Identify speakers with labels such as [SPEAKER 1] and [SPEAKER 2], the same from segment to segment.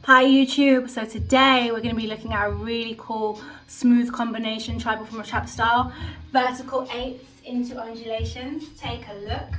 [SPEAKER 1] Hi YouTube, so today we're going to be looking at a really cool smooth combination tribal from a trap style, vertical eights into undulations. Take a look.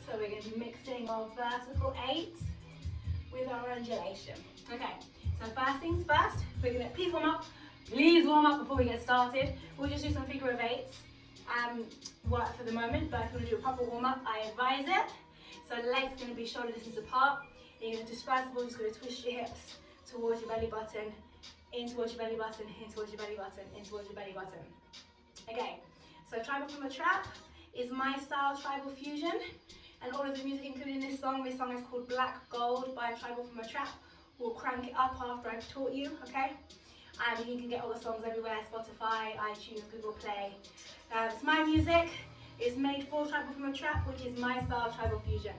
[SPEAKER 1] So we're going to be mixing our vertical eights with our undulation. Okay, so first things first, we're going to please warm up before we get started. We'll just do some figure of eights for the moment, but if you want to do a proper warm up, I advise it. So legs are going to be shoulder distance apart. You're going to just first of all just going to twist your hips towards your belly button, in towards your belly button, in towards your belly button, in towards your belly button. Okay, so tribal from a trap is my style tribal fusion, and all of the music included in this song is called Black Gold by Tribal from a Trap. We'll crank it up after I've taught you, okay? And you can get all the songs everywhere, Spotify, iTunes, Google Play. It's my music. It's made for Tribal from a Trap, which is my style tribal fusion.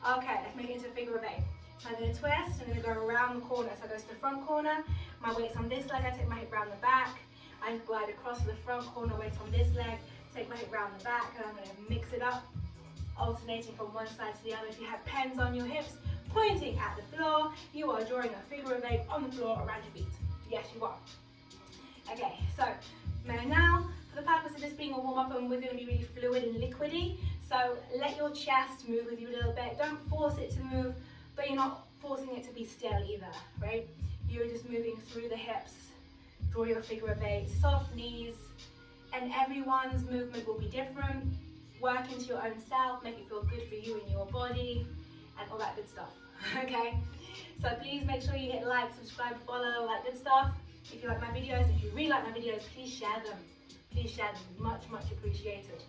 [SPEAKER 1] Okay, let's make it into a figure of eight. So I'm going to twist, I'm going to go around the corner. So I go to the front corner, my weight's on this leg, I take my hip round the back. I glide across to the front corner, weight on this leg, take my hip round the back, and I'm going to mix it up, alternating from one side to the other. If you have pens on your hips, pointing at the floor, you are drawing a figure of eight on the floor around your feet. Yes, you are. Okay, so now, for the purpose of this being a warm-up, and we're going to be really fluid and liquidy, so let your chest move with you a little bit. Don't force it to move, but you're not forcing it to be still either, right? You're just moving through the hips. Draw your figure of eight, soft knees, and everyone's movement will be different. Work into your own self, make it feel good for you and your body, and all that good stuff, okay? So please make sure you hit like, subscribe, follow, all that good stuff. If you like my videos, if you really like my videos, please share them. Please share them, much appreciated.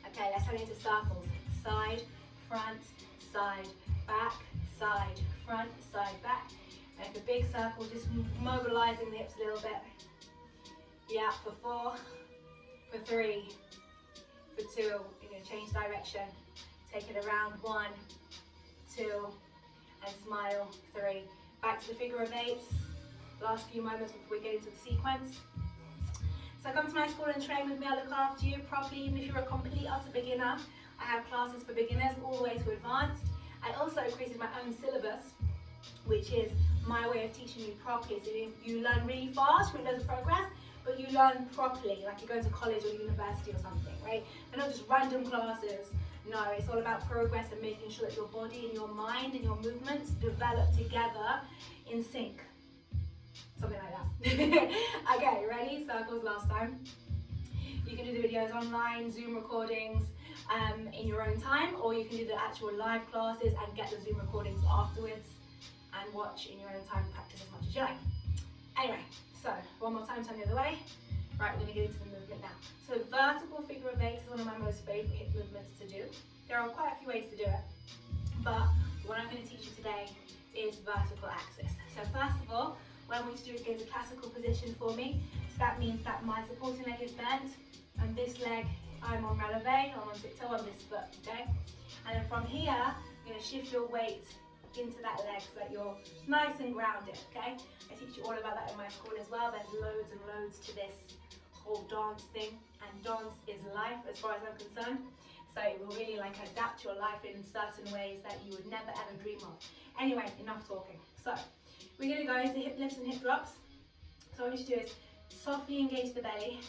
[SPEAKER 1] Okay, let's turn it into circles. Side, front, side, back, side, front, side, back. Make a big circle, just mobilizing the hips a little bit. Yeah, for 4, for 3, for 2. You're going to change direction. Take it around 1, 2, and smile, 3. Back to the figure of eights. Last few moments before we get into the sequence. So come to my school and train with me. I'll look after you properly, even if you're a complete utter beginner. I have classes for beginners all the way to advanced. I also created my own syllabus, which is my way of teaching you properly. So you learn really fast, with loads of progress, but you learn properly, like you're going to college or university or something, right? They're not just random classes. No, it's all about progress and making sure that your body and your mind and your movements develop together in sync. Something like that. Okay, ready? Circles last time. You can do the videos online, Zoom recordings in your own time, or you can do the actual live classes and get the Zoom recordings afterwards and watch in your own time and practice as much as you like. Anyway, so one more time, turn the other way. Right, we're going to get into the movement now. So vertical figure of eight is one of my most favourite hip movements to do. There are quite a few ways to do it, but what I'm going to teach you today is vertical axis. So first of all, what I want you to do is get into classical position for me. So that means that my supporting leg is bent, and this leg, I'm on releve, I'm on tiptoe on this foot, okay? And then from here, you're going to shift your weight into that leg so that you're nice and grounded, okay? I teach you all about that in my school as well. There's loads and loads to this whole dance thing, and dance is life as far as I'm concerned. So it will really adapt your life in certain ways that you would never ever dream of. Anyway, enough talking. So we're going to go into hip lifts and hip drops. So what you should do is softly engage the belly,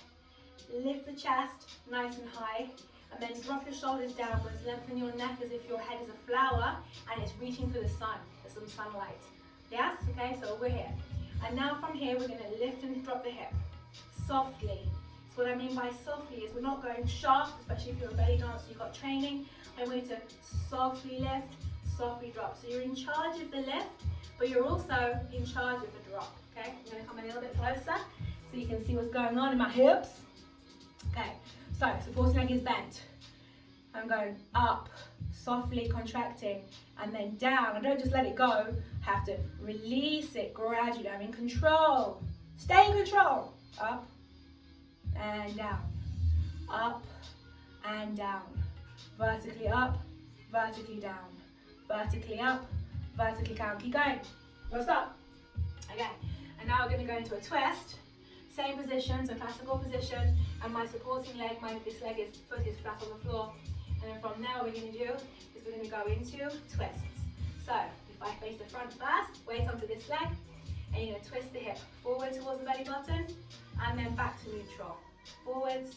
[SPEAKER 1] lift the chest nice and high, and then drop your shoulders downwards, lengthen your neck as if your head is a flower and it's reaching for the sun, for some sunlight. Yes? Okay, so we're here. And now from here, we're going to lift and drop the hip, softly. So what I mean by softly is we're not going sharp, especially if you're a belly dancer, you've got training. I'm going to softly lift, softly drop. So you're in charge of the lift, but you're also in charge of the drop, okay? I'm going to come a little bit closer so you can see what's going on in my hips. Okay, so supporting leg is bent. I'm going up, softly contracting, and then down. I don't just let it go. I have to release it gradually. I'm in control. Stay in control. Up and down. Up and down. Vertically up, vertically down. Vertically up, vertically down. Keep going. Don't stop. Okay, and now we're going to go into a twist. Same position, so classical position, and my supporting leg, foot is flat on the floor. And then from there, what we're going to do is we're going to go into twists. So if I face the front first, weight onto this leg, and you're going to twist the hip forward towards the belly button, and then back to neutral. Forwards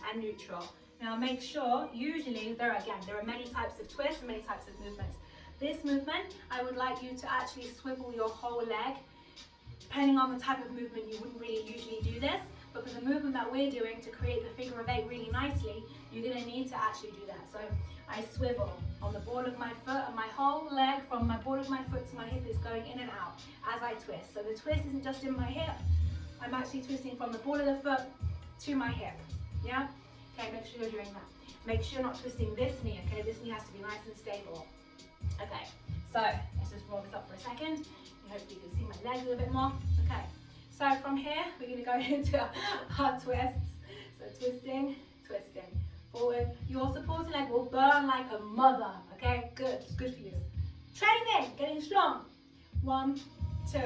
[SPEAKER 1] and neutral. Now make sure, usually there are many types of twists and many types of movements. This movement, I would like you to actually swivel your whole leg. Depending on the type of movement, you wouldn't really usually do this, but for the movement that we're doing to create the figure of 8 really nicely, you're going to need to actually do that. So I swivel on the ball of my foot, and my whole leg from my ball of my foot to my hip is going in and out as I twist. So the twist isn't just in my hip, I'm actually twisting from the ball of the foot to my hip. Yeah? Okay, make sure you're doing that. Make sure you're not twisting this knee, okay? This knee has to be nice and stable. Okay, so let's just roll this up for a second. Hopefully you can see my legs a little bit more. Okay, so from here, we're going to go into our twists. So twisting, twisting, forward. Your supporting leg will burn like a mother, okay? Good, it's good for you. Training, getting strong. 1, 2,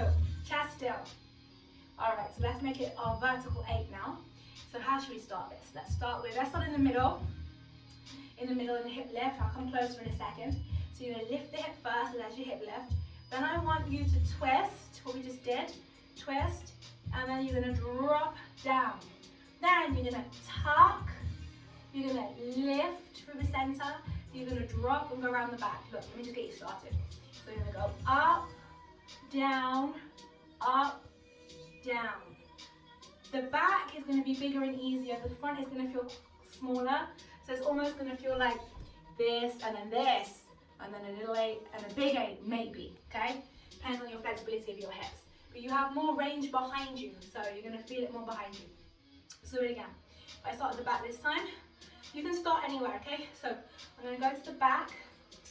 [SPEAKER 1] chest still. All right, so let's make it our vertical 8 now. So how should we start this? Let's start in the middle. In the middle, in the hip lift. I'll come closer in a second. So you're going to lift the hip first, so that's your hip lift. Then I want you to twist, what we just did. Twist, and then you're going to drop down. Then you're going to tuck. You're going to lift from the center. You're going to drop and go around the back. Look, let me just get you started. So you're going to go up, down, up, down. The back is going to be bigger and easier. The front is going to feel smaller. So it's almost going to feel like this, and then this, and then a little 8, and a big 8, maybe, okay? Depends on your flexibility of your hips. But you have more range behind you, so you're going to feel it more behind you. So do it again. If I start at the back this time, you can start anywhere, okay? So I'm going to go to the back.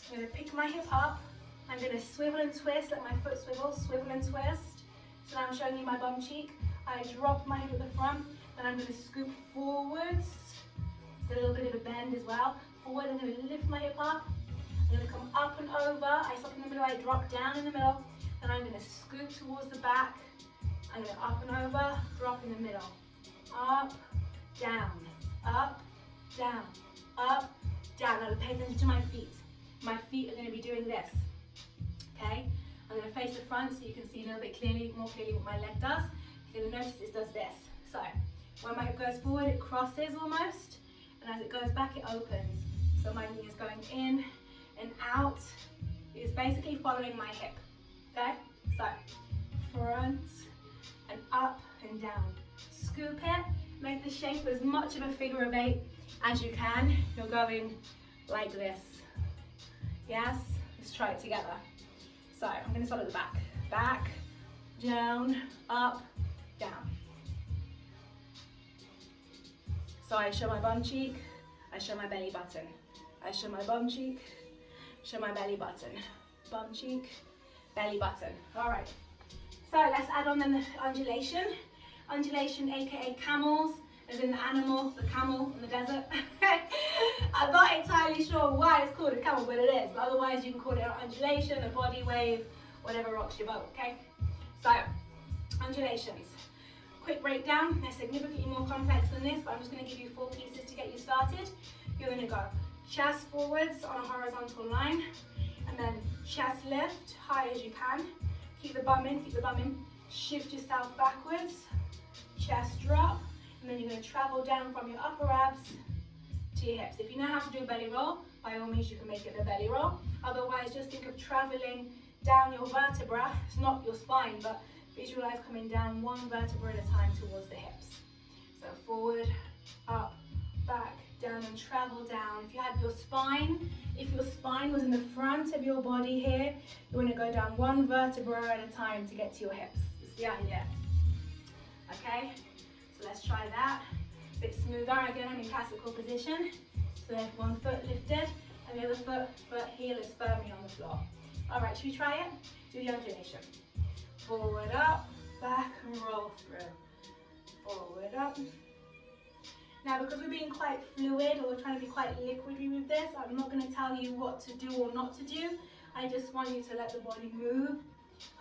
[SPEAKER 1] I'm going to pick my hip up. I'm going to swivel and twist, let my foot swivel, swivel and twist. So now I'm showing you my bum cheek. I drop my hip at the front, then I'm going to scoop forwards. It's a little bit of a bend as well. Forward, I'm going to lift my hip up. I'm going to come up and over. I stop in the middle, I drop down in the middle. Then I'm going to scoop towards the back. I'm going to up and over, drop in the middle. Up, down, up, down, up, down. Now pay attention to my feet. My feet are going to be doing this. Okay? I'm going to face the front so you can see a little bit more clearly what my leg does. You're going to notice it does this. So when my hip goes forward, it crosses almost. And as it goes back, it opens. So my knee is going in and out. It's basically following my hip. Okay? So front and up and down. Scoop it. Make the shape as much of a figure of 8 as you can. You're going like this. Yes? Let's try it together. So I'm going to start at the back. Back, down, up, down. So I show my bum cheek, I show my belly button. I show my bum cheek, show my belly button. Bum cheek, belly button. All right. So let's add on then the undulation. Undulation, aka camels, as in the animal, the camel in the desert. I'm not entirely sure why it's called a camel, but it is. But otherwise you can call it an undulation, a body wave, whatever rocks your boat, okay? So, undulations. Quick breakdown, they're significantly more complex than this, but I'm just going to give you 4 pieces to get you started. You're going to go chest forwards on a horizontal line, and then chest lift, high as you can. Keep the bum in, keep the bum in. Shift yourself backwards, chest drop, and then you're going to travel down from your upper abs to your hips. If you know how to do a belly roll, by all means you can make it a belly roll. Otherwise, just think of traveling down your vertebra. It's not your spine, but visualize coming down 1 vertebra at a time towards the hips. So forward, up, back, down, and travel down. If you had your spine, if your spine was in the front of your body here, you want to go down 1 vertebra at a time to get to your hips. It's the idea. Okay, so let's try that. A bit smoother. Again, I'm in classical position. So there's 1 foot lifted, and the other foot heel is firmly on the floor. All right, should we try it? Do the undulation. Forward, up, back, and roll through. Forward, up. Now, because we're being quite fluid, or we're trying to be quite liquidy with this, I'm not going to tell you what to do or not to do. I just want you to let the body move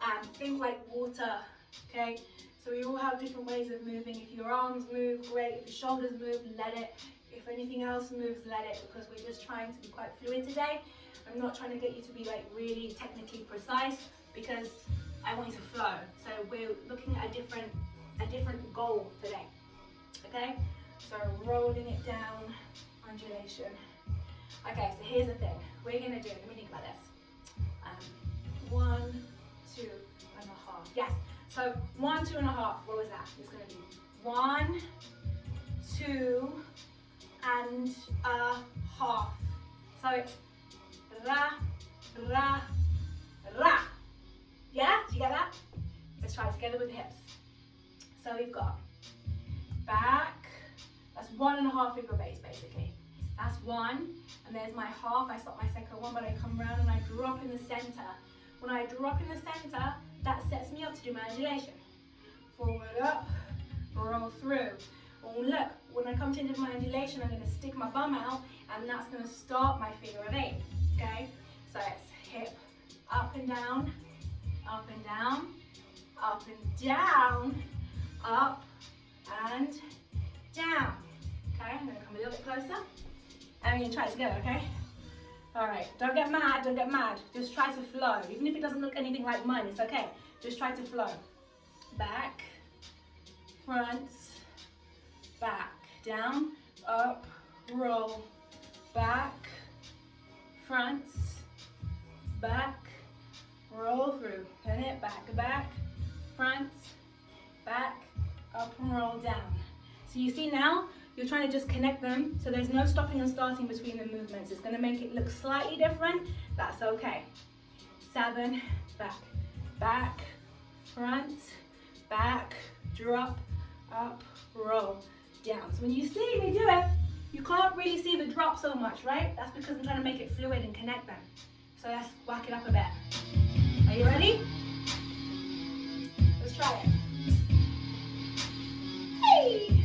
[SPEAKER 1] and think like water, okay? So we all have different ways of moving. If your arms move, great. If your shoulders move, let it. If anything else moves, let it, because we're just trying to be quite fluid today. I'm not trying to get you to be like really technically precise, because I want you to flow. So we're looking at a different goal today. Okay? So rolling it down, undulation. Okay, so here's the thing. We're gonna do, let me think about this. 1, 2 and a half. Yes. So 1, 2 and a half. What was that? It's gonna be 1, 2 and a half. So it's ra, ra, ra. Yeah? Do you get that? Let's try it together with the hips. So we've got back. That's 1 and a half finger of 8 basically. That's 1, and there's my half. I stop my second one, but I come round and I drop in the center. When I drop in the center, that sets me up to do my undulation. Forward up, roll through. Oh look, when I come to the end of my undulation, I'm going to stick my bum out, and that's going to start my figure of 8. Okay? So it's hip up and down, up and down, up and down, up and down. Okay, I'm going to come a little bit closer. And we're going to try it together, okay? Alright, don't get mad, don't get mad. Just try to flow. Even if it doesn't look anything like mine, it's okay. Just try to flow. Back, front, back, down, up, roll, back, front, back, roll through. Turn it back, back, front, back, up and roll down. So you see now, you're trying to just connect them, so there's no stopping and starting between the movements. It's going to make it look slightly different. That's okay. 7, back, back, front, back, drop, up, roll, down. So when you see me do it, you can't really see the drop so much, right? That's because I'm trying to make it fluid and connect them. So let's whack it up a bit. Are you ready? Let's try it. Hey!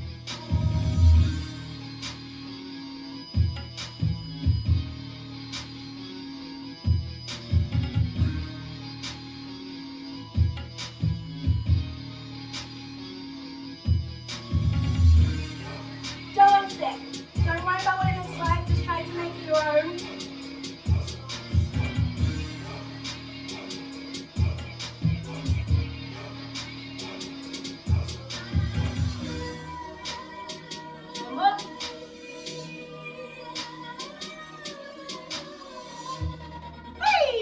[SPEAKER 1] Don't worry about what it looks like, just try to make it your own. One more. Hey!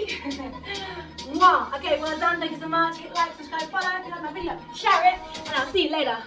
[SPEAKER 1] Mwah. Okay, well done, thank you so much. Hit like, subscribe, follow, if you like my video, share it, and I'll see you later.